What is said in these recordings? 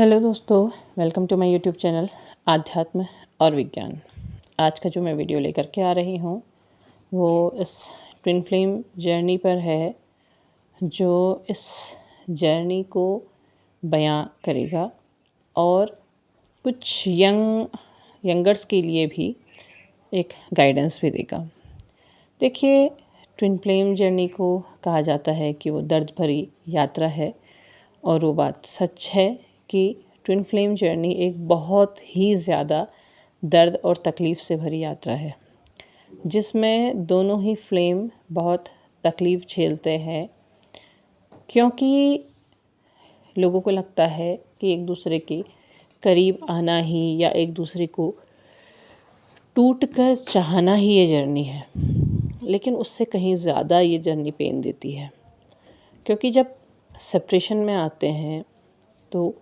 Hello दोस्तों, welcome to my YouTube channel आध्यात्म और विज्ञान। आज का जो मैं वीडियो लेकर के आ रही हूँ वो इस ट्विन फ्लेम जर्नी पर है, जो इस जर्नी को बयां करेगा और कुछ यंगर्स के लिए भी एक गाइडेंस भी देगा। देखिए, ट्विन फ्लेम जर्नी को कहा जाता है कि वो दर्द भरी यात्रा है, और वो बात सच है कि ट्विन फ्लेम जर्नी एक बहुत ही ज़्यादा दर्द और तकलीफ़ से भरी यात्रा है, जिसमें दोनों ही फ्लेम बहुत तकलीफ़ झेलते हैं, क्योंकि लोगों को लगता है कि एक दूसरे के करीब आना ही या एक दूसरे को टूट कर चाहना ही ये जर्नी है। लेकिन उससे कहीं ज़्यादा ये जर्नी पेन देती है, क्योंकि जब सेपरेशन में आते हैं तो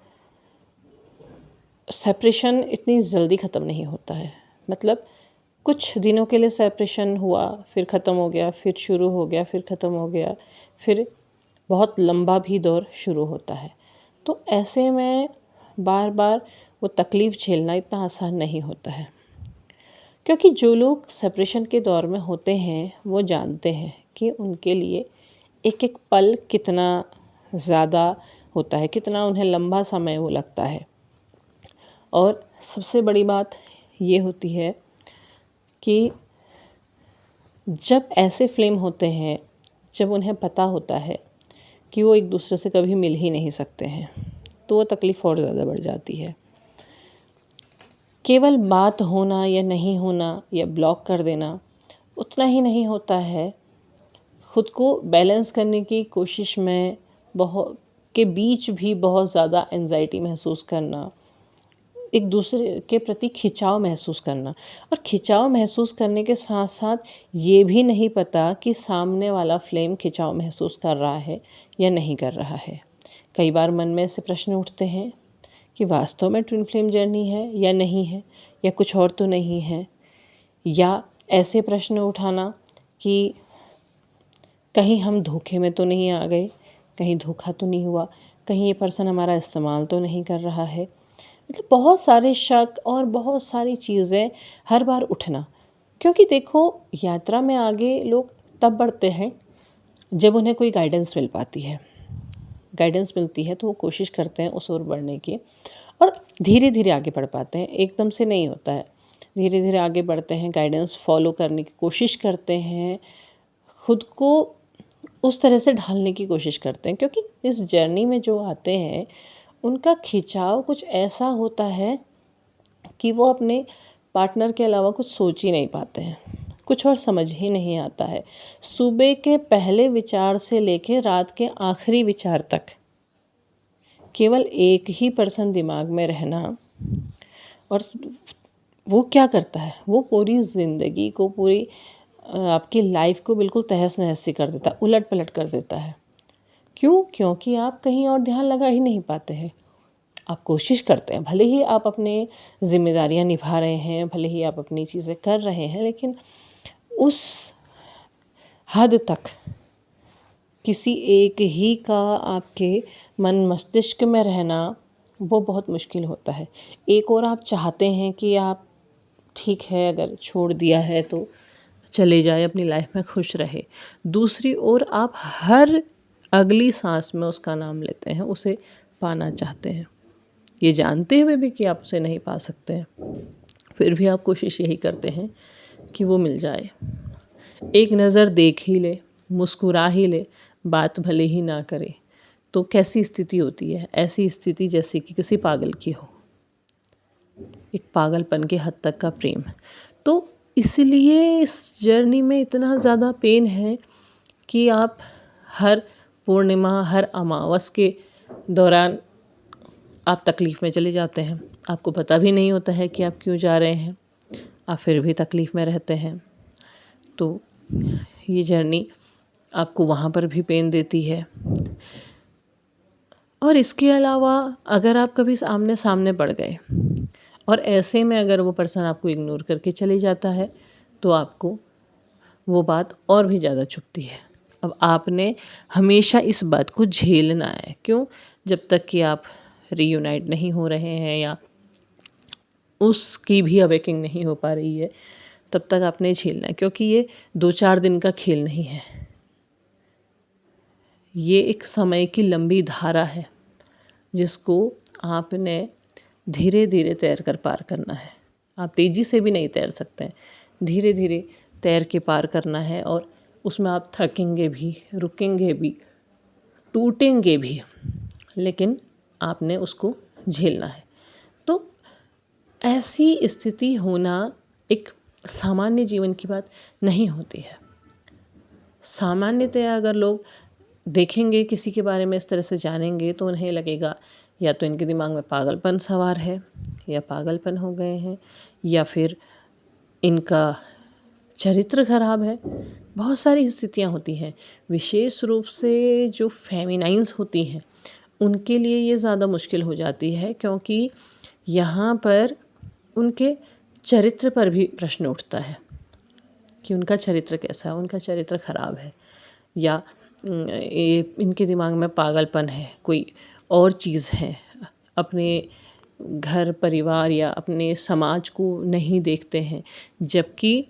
सेपरेशन इतनी जल्दी ख़त्म नहीं होता है। मतलब कुछ दिनों के लिए सेपरेशन हुआ, फिर ख़त्म हो गया, फिर शुरू हो गया, फिर ख़त्म हो गया, फिर बहुत लंबा भी दौर शुरू होता है। तो ऐसे में बार बार वो तकलीफ़ झेलना इतना आसान नहीं होता है, क्योंकि जो लोग सेपरेशन के दौर में होते हैं वो जानते हैं कि उनके लिए एक एक पल कितना ज़्यादा होता है, कितना उन्हें लंबा समय वो लगता है। और सबसे बड़ी बात ये होती है कि जब ऐसे फ्लेम होते हैं, जब उन्हें पता होता है कि वो एक दूसरे से कभी मिल ही नहीं सकते हैं, तो वो तकलीफ़ और ज़्यादा बढ़ जाती है। केवल बात होना या नहीं होना या ब्लॉक कर देना उतना ही नहीं होता है। खुद को बैलेंस करने की कोशिश में बहुत के बीच भी बहुत ज़्यादा एंजाइटी महसूस करना, एक दूसरे के प्रति खिंचाव महसूस करना, और खिंचाव महसूस करने के साथ साथ ये भी नहीं पता कि सामने वाला फ्लेम खिंचाव महसूस कर रहा है या नहीं कर रहा है। कई बार मन में ऐसे प्रश्न उठते हैं कि वास्तव में ट्विन फ्लेम जर्नी है या नहीं है, या कुछ और तो नहीं है। या ऐसे प्रश्न उठाना कि कहीं हम धोखे में तो नहीं आ गए, कहीं धोखा तो नहीं हुआ, कहीं ये पर्सन हमारा इस्तेमाल तो नहीं कर रहा है। मतलब बहुत सारे शक और बहुत सारी चीज़ें हर बार उठना, क्योंकि देखो, यात्रा में आगे लोग तब बढ़ते हैं जब उन्हें कोई गाइडेंस मिल पाती है। गाइडेंस मिलती है तो वो कोशिश करते हैं उस ओर बढ़ने की, और धीरे धीरे आगे बढ़ पाते हैं। एकदम से नहीं होता है, धीरे धीरे आगे बढ़ते हैं, गाइडेंस फॉलो करने की कोशिश करते हैं, खुद को उस तरह से ढालने की कोशिश करते हैं, क्योंकि इस जर्नी में जो आते हैं उनका खिंचाव कुछ ऐसा होता है कि वो अपने पार्टनर के अलावा कुछ सोच ही नहीं पाते हैं, कुछ और समझ ही नहीं आता है। सुबह के पहले विचार से लेकर रात के आखिरी विचार तक केवल एक ही पर्सन दिमाग में रहना, और वो क्या करता है, वो पूरी ज़िंदगी को, पूरी आपकी लाइफ को बिल्कुल तहस नहस सी कर देता है, उलट पलट कर देता है। क्यों? क्योंकि आप कहीं और ध्यान लगा ही नहीं पाते हैं। आप कोशिश करते हैं, भले ही आप अपनी ज़िम्मेदारियाँ निभा रहे हैं, भले ही आप अपनी चीज़ें कर रहे हैं, लेकिन उस हद तक किसी एक ही का आपके मन मस्तिष्क में रहना वो बहुत मुश्किल होता है। एक और आप चाहते हैं कि आप ठीक है, अगर छोड़ दिया है तो चले जाए, अपनी लाइफ में खुश रहे। दूसरी ओर आप हर अगली सांस में उसका नाम लेते हैं, उसे पाना चाहते हैं, ये जानते हुए भी कि आप उसे नहीं पा सकते हैं, फिर भी आप कोशिश यही करते हैं कि वो मिल जाए। एक नज़र देख ही ले, मुस्कुरा ही ले, बात भले ही ना करे, तो कैसी स्थिति होती है? ऐसी स्थिति जैसे कि किसी पागल की हो, एक पागलपन के हद तक का प्रेम। तो इसलिए इस जर्नी में इतना ज़्यादा पेन है कि आप हर पूर्णिमा, हर अमावस के दौरान आप तकलीफ़ में चले जाते हैं। आपको पता भी नहीं होता है कि आप क्यों जा रहे हैं, आप फिर भी तकलीफ़ में रहते हैं। तो ये जर्नी आपको वहाँ पर भी पेन देती है। और इसके अलावा अगर आप कभी आमने सामने पड़ गए और ऐसे में अगर वो पर्सन आपको इग्नोर करके चले जाता है, तो आपको वो बात और भी ज़्यादा चुभती है। अब आपने हमेशा इस बात को झेलना है। क्यों? जब तक कि आप रीयूनाइट नहीं हो रहे हैं या उसकी भी अवेकनिंग नहीं हो पा रही है, तब तक आपने झेलना है, क्योंकि ये 2-4 दिन का खेल नहीं है। ये एक समय की लंबी धारा है जिसको आपने धीरे धीरे तैर कर पार करना है। आप तेज़ी से भी नहीं तैर सकते हैं, धीरे धीरे तैर के पार करना है। और उसमें आप थकेंगे भी, रुकेंगे भी, टूटेंगे भी, लेकिन आपने उसको झेलना है। तो ऐसी स्थिति होना एक सामान्य जीवन की बात नहीं होती है। सामान्यतया अगर लोग देखेंगे, किसी के बारे में इस तरह से जानेंगे, तो उन्हें लगेगा या तो इनके दिमाग में पागलपन सवार है, या पागलपन हो गए हैं, या फिर इनका चरित्र खराब है। बहुत सारी स्थितियाँ होती हैं। विशेष रूप से जो फेमिनाइन्स होती हैं उनके लिए ये ज़्यादा मुश्किल हो जाती है, क्योंकि यहाँ पर उनके चरित्र पर भी प्रश्न उठता है कि उनका चरित्र कैसा है, उनका चरित्र खराब है, या इनके दिमाग में पागलपन है, कोई और चीज़ है, अपने घर परिवार या अपने समाज को नहीं देखते हैं, जबकि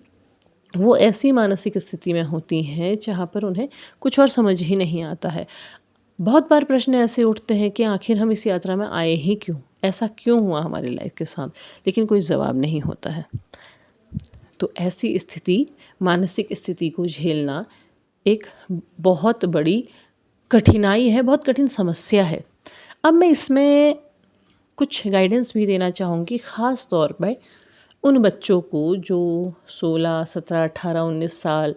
वो ऐसी मानसिक स्थिति में होती हैं जहाँ पर उन्हें कुछ और समझ ही नहीं आता है। बहुत बार प्रश्न ऐसे उठते हैं कि आखिर हम इस यात्रा में आए ही क्यों, ऐसा क्यों हुआ हमारी लाइफ के साथ, लेकिन कोई जवाब नहीं होता है। तो ऐसी स्थिति, मानसिक स्थिति को झेलना एक बहुत बड़ी कठिनाई है, बहुत कठिन समस्या है। अब मैं इसमें कुछ गाइडेंस भी देना चाहूँगी, ख़ास तौर पे उन बच्चों को जो 16, 17, 18, 19 साल,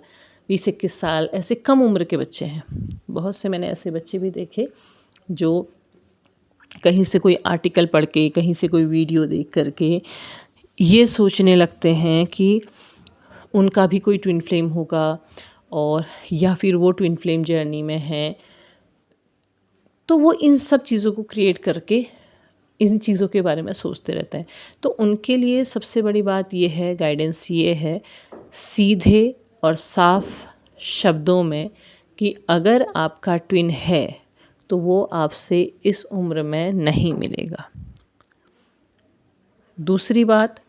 20-21 साल ऐसे कम उम्र के बच्चे हैं। बहुत से मैंने ऐसे बच्चे भी देखे जो कहीं से कोई आर्टिकल पढ़ के, कहीं से कोई वीडियो देख कर के ये सोचने लगते हैं कि उनका भी कोई ट्विन फ्लेम होगा, और या फिर वो ट्विन फ्लेम जर्नी में हैं। तो वो इन सब चीज़ों को क्रिएट करके इन चीज़ों के बारे में सोचते रहते हैं। तो उनके लिए सबसे बड़ी बात ये है, गाइडेंस ये है सीधे और साफ शब्दों में, कि अगर आपका ट्विन है तो वो आपसे इस उम्र में नहीं मिलेगा। दूसरी बात,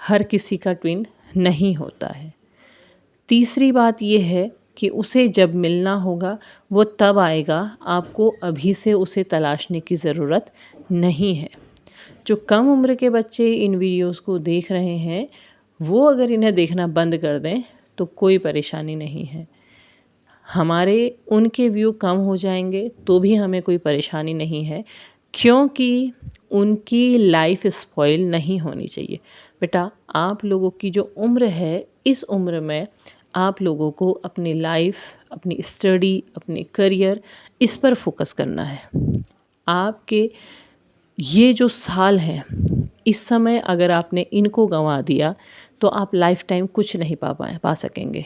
हर किसी का ट्विन नहीं होता है। तीसरी बात ये है कि उसे जब मिलना होगा वो तब आएगा, आपको अभी से उसे तलाशने की ज़रूरत नहीं है। जो कम उम्र के बच्चे इन वीडियोस को देख रहे हैं, वो अगर इन्हें देखना बंद कर दें तो कोई परेशानी नहीं है। हमारे उनके व्यू कम हो जाएंगे तो भी हमें कोई परेशानी नहीं है, क्योंकि उनकी लाइफ स्पॉइल नहीं होनी चाहिए। बेटा, आप लोगों की जो उम्र है, इस उम्र में आप लोगों को अपनी लाइफ, अपनी स्टडी, अपने करियर, इस पर फोकस करना है। आपके ये जो साल हैं, इस समय अगर आपने इनको गंवा दिया तो आप लाइफ टाइम कुछ नहीं पा सकेंगे,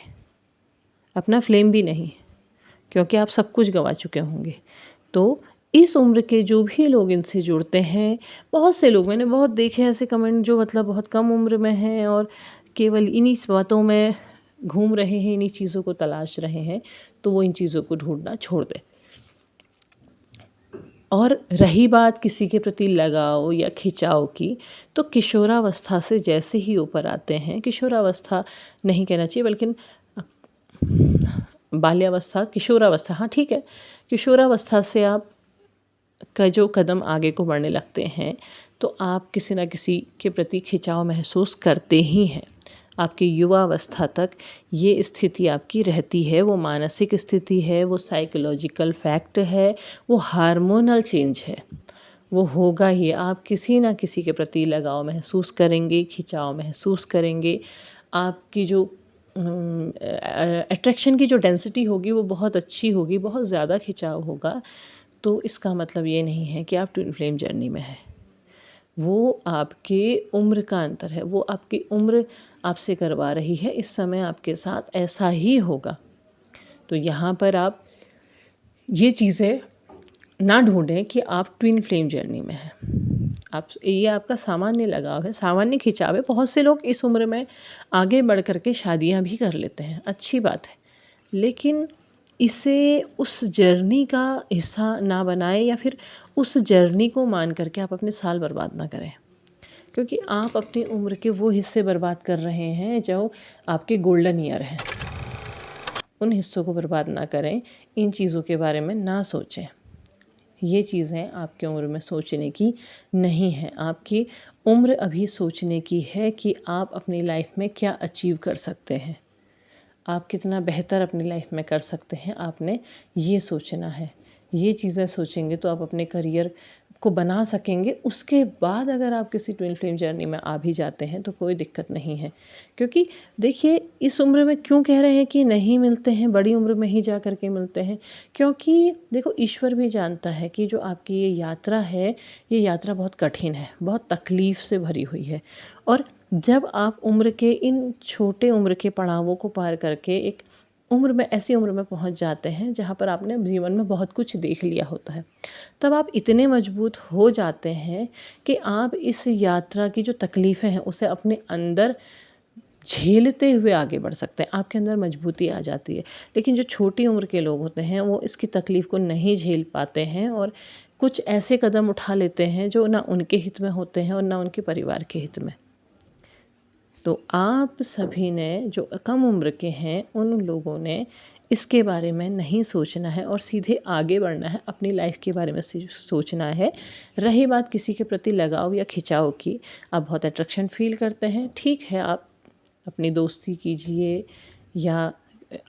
अपना फ्लेम भी नहीं, क्योंकि आप सब कुछ गंवा चुके होंगे। तो इस उम्र के जो भी लोग इनसे जुड़ते हैं, बहुत से लोग मैंने बहुत देखे ऐसे कमेंट जो मतलब बहुत कम उम्र में हैं और केवल इन्हीं बातों में घूम रहे हैं, इन्हीं चीज़ों को तलाश रहे हैं, तो वो इन चीज़ों को ढूंढना छोड़ दें। और रही बात किसी के प्रति लगाव या खिंचाव की, तो किशोरावस्था से जैसे ही ऊपर आते हैं, किशोरावस्था नहीं कहना चाहिए बल्कि बाल्यावस्था, किशोरावस्था, हाँ ठीक है, किशोरावस्था से आप का जो कदम आगे को बढ़ने लगते हैं, तो आप किसी न किसी के प्रति खिंचाव महसूस करते ही हैं। आपकी युवावस्था तक ये स्थिति आपकी रहती है। वो मानसिक स्थिति है, वो साइकोलॉजिकल फैक्ट है, वो हार्मोनल चेंज है, वो होगा ही। आप किसी न किसी के प्रति लगाव महसूस करेंगे, खिंचाव महसूस करेंगे। आपकी जो अट्रैक्शन की जो डेंसिटी होगी वो बहुत अच्छी होगी, बहुत ज़्यादा खिंचाव होगा। तो इसका मतलब ये नहीं है कि आप ट्विन फ्लेम जर्नी में हैं। वो आपके उम्र का अंतर है, वो आपकी उम्र आपसे करवा रही है। इस समय आपके साथ ऐसा ही होगा। तो यहाँ पर आप ये चीज़ें ना ढूंढें कि आप ट्विन फ्लेम जर्नी में हैं। ये आपका सामान्य लगाव है, सामान्य खिंचाव है। बहुत से लोग इस उम्र में आगे बढ़ कर के शादियाँ भी कर लेते हैं, अच्छी बात है। लेकिन इसे उस जर्नी का हिस्सा ना बनाएं या फिर उस जर्नी को मान करके आप अपने साल बर्बाद ना करें, क्योंकि आप अपनी उम्र के वो हिस्से बर्बाद कर रहे हैं जो आपके गोल्डन ईयर हैं। उन हिस्सों को बर्बाद ना करें, इन चीज़ों के बारे में ना सोचें। ये चीज़ें आपकी उम्र में सोचने की नहीं है। आपकी उम्र अभी सोचने की है कि आप अपनी लाइफ में क्या अचीव कर सकते हैं, आप कितना बेहतर अपनी लाइफ में कर सकते हैं, आपने ये सोचना है। ये चीज़ें सोचेंगे तो आप अपने करियर को बना सकेंगे। उसके बाद अगर आप किसी ट्विन फ्लेम जर्नी में आ भी जाते हैं तो कोई दिक्कत नहीं है, क्योंकि देखिए इस उम्र में क्यों कह रहे हैं कि नहीं मिलते हैं, बड़ी उम्र में ही जा कर के मिलते हैं, क्योंकि देखो ईश्वर भी जानता है कि जो आपकी ये यात्रा है, ये यात्रा बहुत कठिन है, बहुत तकलीफ़ से भरी हुई है। और जब आप उम्र के इन छोटे उम्र के पड़ावों को पार करके एक उम्र में, ऐसी उम्र में पहुंच जाते हैं जहां पर आपने जीवन में बहुत कुछ देख लिया होता है, तब आप इतने मजबूत हो जाते हैं कि आप इस यात्रा की जो तकलीफ़ें हैं उसे अपने अंदर झेलते हुए आगे बढ़ सकते हैं। आपके अंदर मजबूती आ जाती है। लेकिन जो छोटी उम्र के लोग होते हैं वो इसकी तकलीफ़ को नहीं झेल पाते हैं और कुछ ऐसे कदम उठा लेते हैं जो ना उनके हित में होते हैं और ना उनके परिवार के हित में। तो आप सभी ने जो कम उम्र के हैं उन लोगों ने इसके बारे में नहीं सोचना है और सीधे आगे बढ़ना है, अपनी लाइफ के बारे में सोचना है। रही बात किसी के प्रति लगाव या खिंचाव की, आप बहुत अट्रैक्शन फील करते हैं, ठीक है, आप अपनी दोस्ती कीजिए, या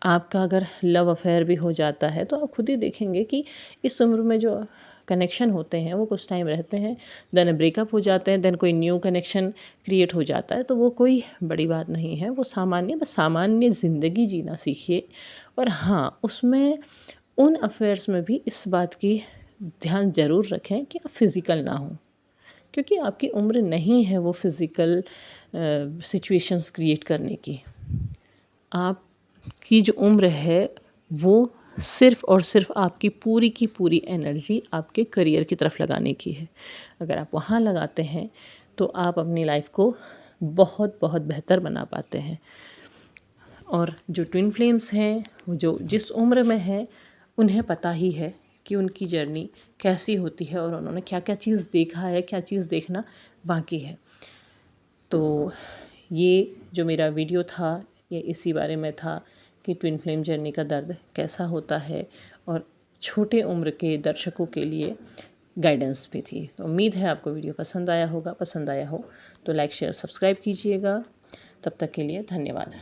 आपका अगर लव अफेयर भी हो जाता है तो आप खुद ही देखेंगे कि इस उम्र में जो कनेक्शन होते हैं वो कुछ टाइम रहते हैं, देन ब्रेकअप हो जाते हैं, देन कोई न्यू कनेक्शन क्रिएट हो जाता है। तो वो कोई बड़ी बात नहीं है, वो सामान्य, बस सामान्य ज़िंदगी जीना सीखिए। और हाँ, उसमें उन अफेयर्स में भी इस बात की ध्यान ज़रूर रखें कि आप फिज़िकल ना हों, क्योंकि आपकी उम्र नहीं है वो फिज़िकल सिचुएशंस क्रिएट करने की। आपकी जो उम्र है वो सिर्फ़ और सिर्फ़ आपकी पूरी की पूरी एनर्जी आपके करियर की तरफ लगाने की है। अगर आप वहाँ लगाते हैं तो आप अपनी लाइफ़ को बहुत बहुत बेहतर बना पाते हैं। और जो ट्विन फ्लेम्स हैं, वो जो जिस उम्र में हैं, उन्हें पता ही है कि उनकी जर्नी कैसी होती है और उन्होंने क्या-क्या चीज़ देखा है, क्या चीज़ देखना बाकी है। तो ये जो मेरा वीडियो था, ये इसी बारे में था कि ट्विन फ्लेम जर्नी का दर्द कैसा होता है, और छोटे उम्र के दर्शकों के लिए गाइडेंस भी थी। तो उम्मीद है आपको वीडियो पसंद आया होगा। पसंद आया हो तो लाइक शेयर सब्सक्राइब कीजिएगा। तब तक के लिए धन्यवाद।